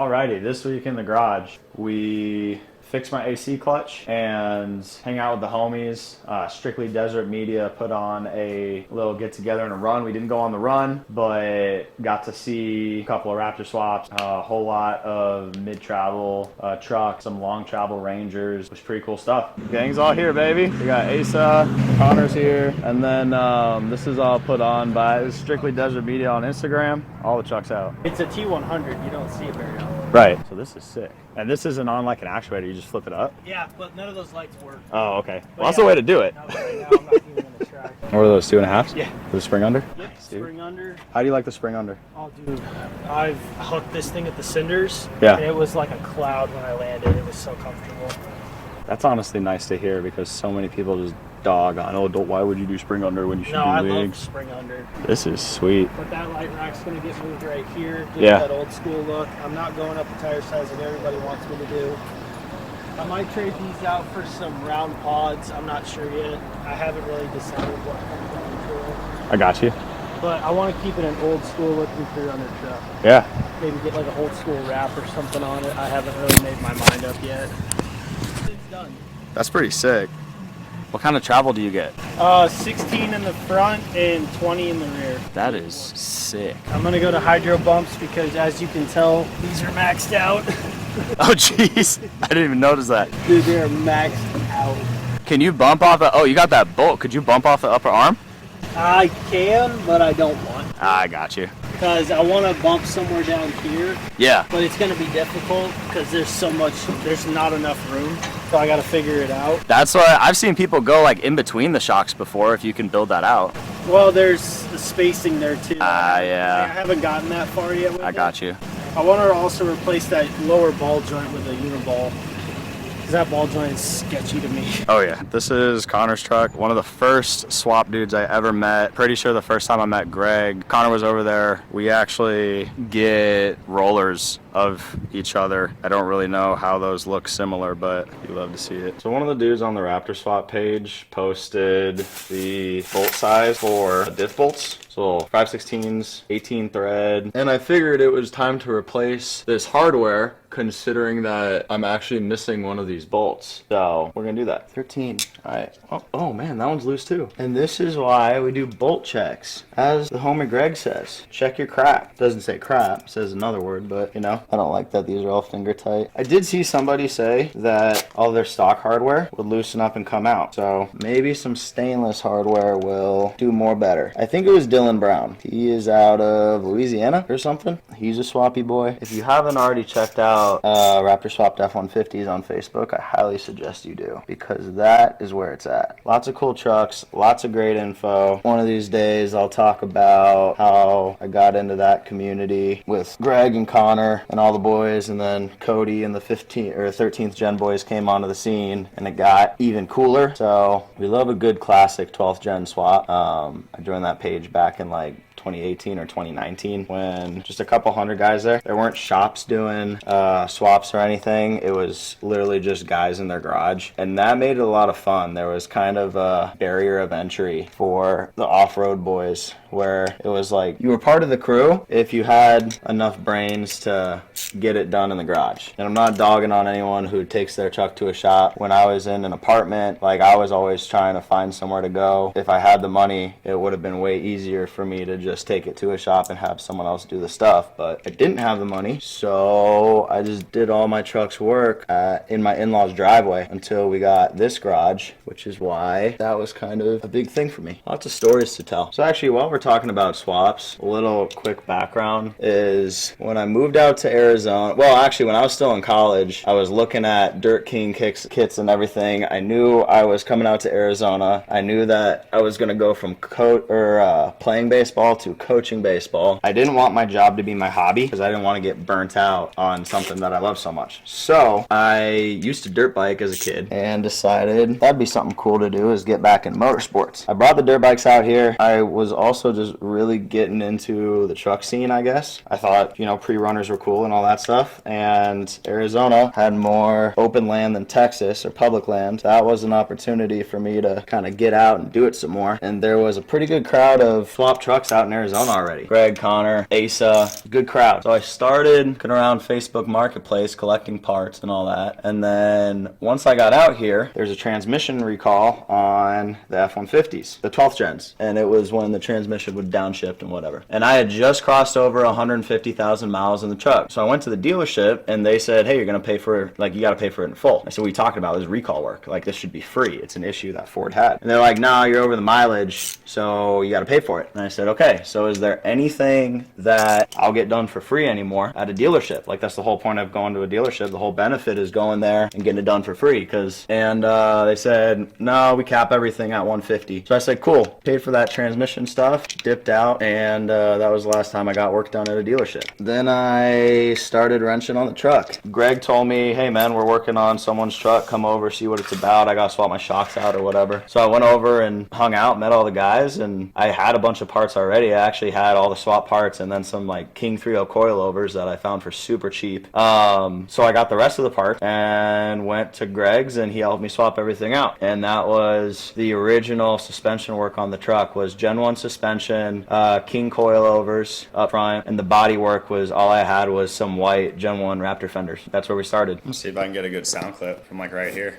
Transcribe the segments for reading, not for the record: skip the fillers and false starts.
Alrighty, this week in the garage, we fix my AC clutch and hang out with the homies. Strictly Desert Media put on a little get together and a run. We didn't go on the run, but got to see a couple of Raptor swaps, a whole lot of mid-travel trucks, some long travel Rangers. It was pretty cool stuff. Gang's all here, baby. We got Asa, Connor's here, and then this is all put on by Strictly Desert Media on Instagram. All the trucks out. It's a T100. You don't see it very often. Right. So this is sick. And this isn't on like an actuator, you just flip it up? Yeah, but none of those lights work. Oh, okay. Well, that's the way to do it. No, right now I'm not even going to try. What are those, 2.5s? Yeah. With the spring under? Yep, spring under. How do you like the spring under? Oh, dude. I've hooked this thing at the cinders. Yeah. And it was like a cloud when I landed. It was so comfortable. That's honestly nice to hear because so many people just dog on, oh, why would you do spring under when you should do I legs? love spring under. This is sweet. But that light rack's going to get moved right here. Get Yeah. that old school look. I'm not going up the tire size that everybody wants me to do. I might trade these out for some round pods. I'm not sure yet. I haven't really decided what I'm going to do. I got you. But I want to keep it an old school looking Prerunners truck. Yeah. Maybe get like an old school wrap or something on it. I haven't really made my mind up yet. It's done. That's pretty sick. What kind of travel do you get? 16 in the front and 20 in the rear. That is sick. I'm gonna go to hydro bumps because, as you can tell, these are maxed out. Oh, jeez. I didn't even notice that. Dude, they're maxed out. Can you bump off the, oh, you got that bolt. Could you bump off the upper arm? I can, but I don't want. I got you. Because I want to bump somewhere down here. Yeah. But it's going to be difficult because there's not enough room. So I got to figure it out. That's why I've seen people go like in between the shocks before if you can build that out. Well, there's the spacing there too. Yeah. I haven't gotten that far yet with I got you. I want to also replace that lower ball joint with a uniball. That ball joint is sketchy to me. Oh yeah, this is Connor's truck. One of the first swap dudes I ever met. Pretty sure the first time I met Greg, Connor was over there. We actually get rollers of each other. I don't really know how those look similar, but you love to see it. So one of the dudes on the Raptor swap page posted the bolt size for diff bolts. So 5/16s, 18 thread. And I figured it was time to replace this hardware considering that I'm actually missing one of these bolts. So we're gonna do that. 13, all right. Oh man, that one's loose too. And this is why we do bolt checks. As the homie Greg says, check your crap. Doesn't say crap, says another word, but you know, I don't like that these are all finger tight. I did see somebody say that all their stock hardware would loosen up and come out. So maybe some stainless hardware will do more better. I think it was Dylan Brown. He is out of Louisiana or something. He's a swappy boy. If you haven't already checked out Raptor Swapped F-150s on Facebook, I highly suggest you do because that is where it's at. Lots of cool trucks, lots of great info. One of these days I'll talk about how I got into that community with Greg and Connor and all the boys, and then Cody and the 15th or 13th gen boys came onto the scene and it got even cooler. So we love a good classic 12th gen swap. I joined that page back in like 2018 or 2019 when just a couple hundred guys there. There weren't shops doing swaps or anything. It was literally just guys in their garage, and that made it a lot of fun. There was kind of a barrier of entry for the off-road boys where it was like you were part of the crew if you had enough brains to get it done in the garage. And I'm not dogging on anyone who takes their truck to a shop. When I was in an apartment, like I was always trying to find somewhere to go. If I had the money, it would have been way easier for me to just take it to a shop and have someone else do the stuff, but I didn't have the money, so I just did all my truck's work in my in-laws driveway until we got this garage, which is why that was kind of a big thing for me. Lots of stories to tell. So actually, while we're talking about swaps, a little quick background is when I moved out to Arizona, well actually when I was still in college, I was looking at Dirt King kits and everything. I knew I was coming out to Arizona. I knew that I was going to go from playing baseball to coaching baseball. I didn't want my job to be my hobby because I didn't want to get burnt out on something that I love so much. So I used to dirt bike as a kid and decided that'd be something cool to do is get back in motorsports. I brought the dirt bikes out here. I was also just really getting into the truck scene, I guess. I thought, you know, Prerunners were cool and all that stuff, and Arizona had more open land than Texas or public land. That was an opportunity for me to kind of get out and do it some more. And there was a pretty good crowd of swap trucks out in in Arizona already. Greg, Connor, Asa, good crowd. So I started looking around Facebook Marketplace, collecting parts and all that. And then once I got out here, there's a transmission recall on the F-150s, the 12th gens. And it was when the transmission would downshift and whatever. And I had just crossed over 150,000 miles in the truck. So I went to the dealership and they said, hey, you're going to pay for it, like you got to pay for it in full. I said, what are you talking about? This is recall work. Like this should be free. It's an issue that Ford had. And they're like, no, you're over the mileage, so you got to pay for it. And I said, okay, so is there anything that I'll get done for free anymore at a dealership? Like that's the whole point of going to a dealership. The whole benefit is going there and getting it done for free. And they said, no, we cap everything at 150. So I said, cool. Paid for that transmission stuff, dipped out, and that was the last time I got work done at a dealership. Then I started wrenching on the truck. Greg told me, hey man, we're working on someone's truck. Come over, see what it's about. I got to swap my shocks out or whatever. So I went over and hung out, met all the guys, and I had a bunch of parts already. I actually had all the swap parts and then some like King 3.0 coilovers that I found for super cheap. So I got the rest of the parts and went to Greg's and he helped me swap everything out. And that was the original suspension work on the truck was Gen 1 suspension, King coilovers up front, and the body work was all I had was some white Gen 1 Raptor fenders. That's where we started. Let's see if I can get a good sound clip from like right here.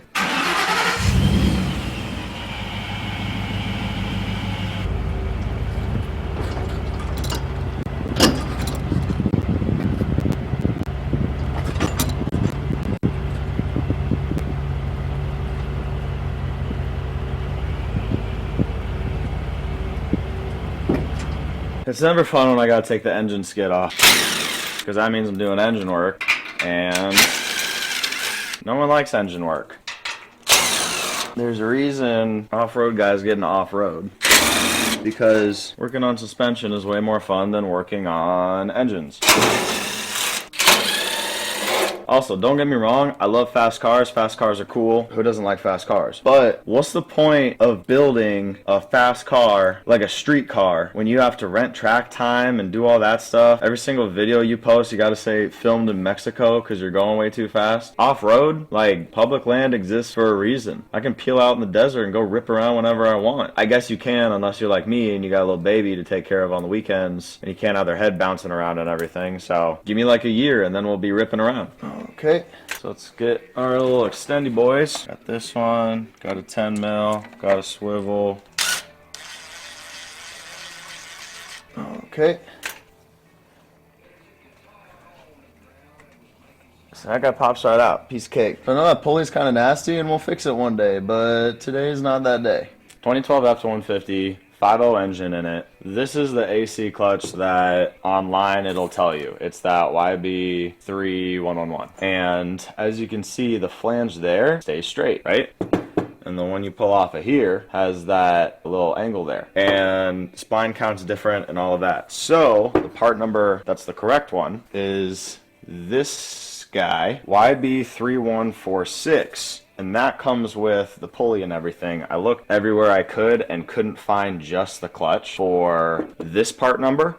It's never fun when I gotta take the engine skid off, because that means I'm doing engine work, and no one likes engine work. There's a reason off-road guys get into off-road, because working on suspension is way more fun than working on engines. Also, don't get me wrong, I love fast cars. Fast cars are cool. Who doesn't like fast cars? But what's the point of building a fast car like a street car when you have to rent track time and do all that stuff? Every single video you post, you gotta say filmed in Mexico because you're going way too fast. Off-road, like public land exists for a reason. I can peel out in the desert and go rip around whenever I want. I guess you can unless you're like me and you got a little baby to take care of on the weekends and you can't have their head bouncing around and everything. So give me like a year and then we'll be ripping around. Okay, so let's get our little extendy boys. Got this one, got a 10 mil, got a swivel. Okay. So that guy pops right out, piece of cake. I know that pulley's kind of nasty and we'll fix it one day, but today's not that day. 2012 F-150. 5.0 engine in it. This is the AC clutch that online it'll tell you. It's that YB3111. And as you can see, the flange there stays straight, right? And the one you pull off of here has that little angle there. And spine count's different and all of that. So the part number that's the correct one is this guy, YB3146. And that comes with the pulley and everything. I looked everywhere I could and couldn't find just the clutch for this part number.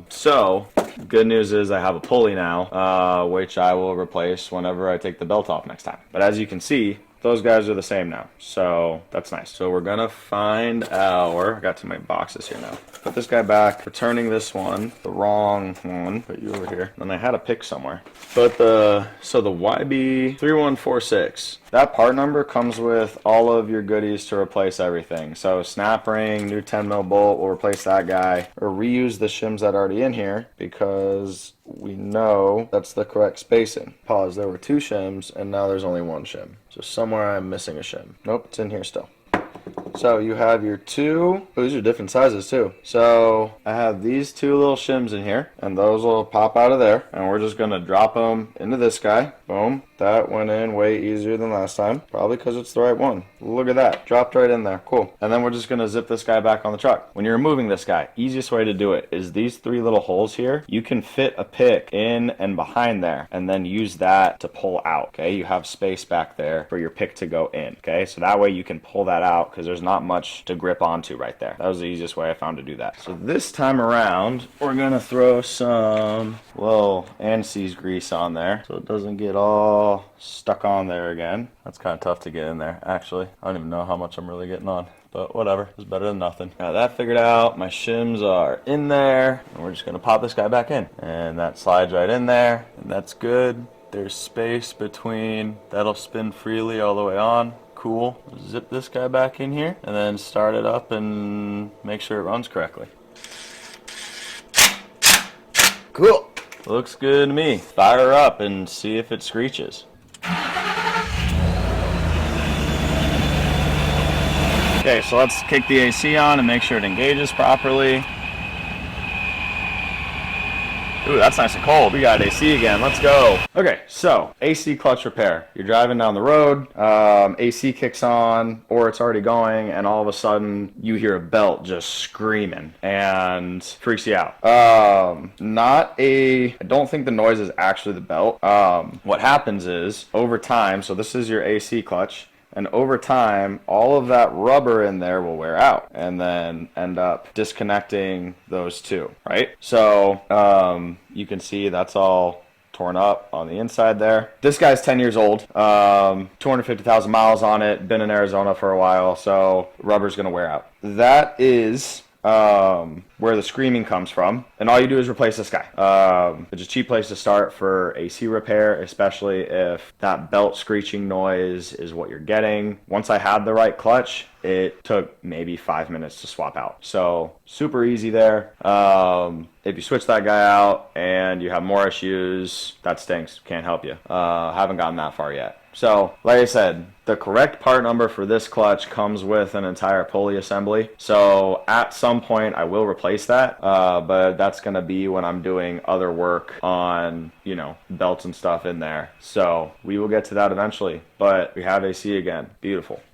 So good news is I have a pulley now, which I will replace whenever I take the belt off next time. But as you can see, those guys are the same now, so that's nice. So we're gonna find our, I got to my boxes here now. Put this guy back, returning this one, the wrong one, put you over here. And I had a pick somewhere. But so the YB3146, that part number comes with all of your goodies to replace everything. So snap ring, new 10 mil bolt, we'll replace that guy, or reuse the shims that are already in here because we know that's the correct spacing. Pause, there were 2 shims and now there's only 1 shim. So somewhere I'm missing a shim. Nope, it's in here still. So you have your 2, these are different sizes too. So I have these 2 little shims in here and those will pop out of there and we're just gonna drop them into this guy. Boom, that went in way easier than last time, probably because it's the right one. Look at that, dropped right in there, cool. And then we're just gonna zip this guy back on the truck. When you're removing this guy, easiest way to do it is these 3 little holes here. You can fit a pick in and behind there and then use that to pull out, okay? You have space back there for your pick to go in, okay? So that way you can pull that out because there's not much to grip onto right there. That was the easiest way I found to do that. So this time around, we're gonna throw some little ANSYS grease on there so it doesn't get all stuck on there again. That's kind of tough to get in there, actually. I don't even know how much I'm really getting on. but whatever, it's better than nothing. Got that figured out. My shims are in there, and we're just gonna pop this guy back in. And that slides right in there, and that's good. There's space between, that'll spin freely all the way on. Cool. Zip this guy back in here, and then start it up and make sure it runs correctly. Cool. Looks good to me. Fire her up and see if it screeches. Okay, so let's kick the AC on and make sure it engages properly. Ooh, that's nice and cold. We got AC again. Let's go. Okay, so AC clutch repair. You're driving down the road, AC kicks on, or it's already going, and all of a sudden you hear a belt just screaming and freaks you out. I don't think the noise is actually the belt. What happens is, over time, so this is your AC clutch, and over time, all of that rubber in there will wear out and then end up disconnecting those two, right? So you can see that's all torn up on the inside there. This guy's 10 years old, 250,000 miles on it, been in Arizona for a while, so rubber's gonna wear out. That is where the screaming comes from, and all you do is replace this guy. It's a cheap place to start for AC repair, especially if that belt screeching noise is what you're getting. Once I had the right clutch, it took maybe 5 minutes to swap out. So super easy there. If you switch that guy out and you have more issues, that stinks. Can't help you. Haven't gotten that far yet. So, like I said, the correct part number for this clutch comes with an entire pulley assembly. So at some point I will replace that, but that's gonna be when I'm doing other work on, you know, belts and stuff in there. So we will get to that eventually, but we have AC again. Beautiful.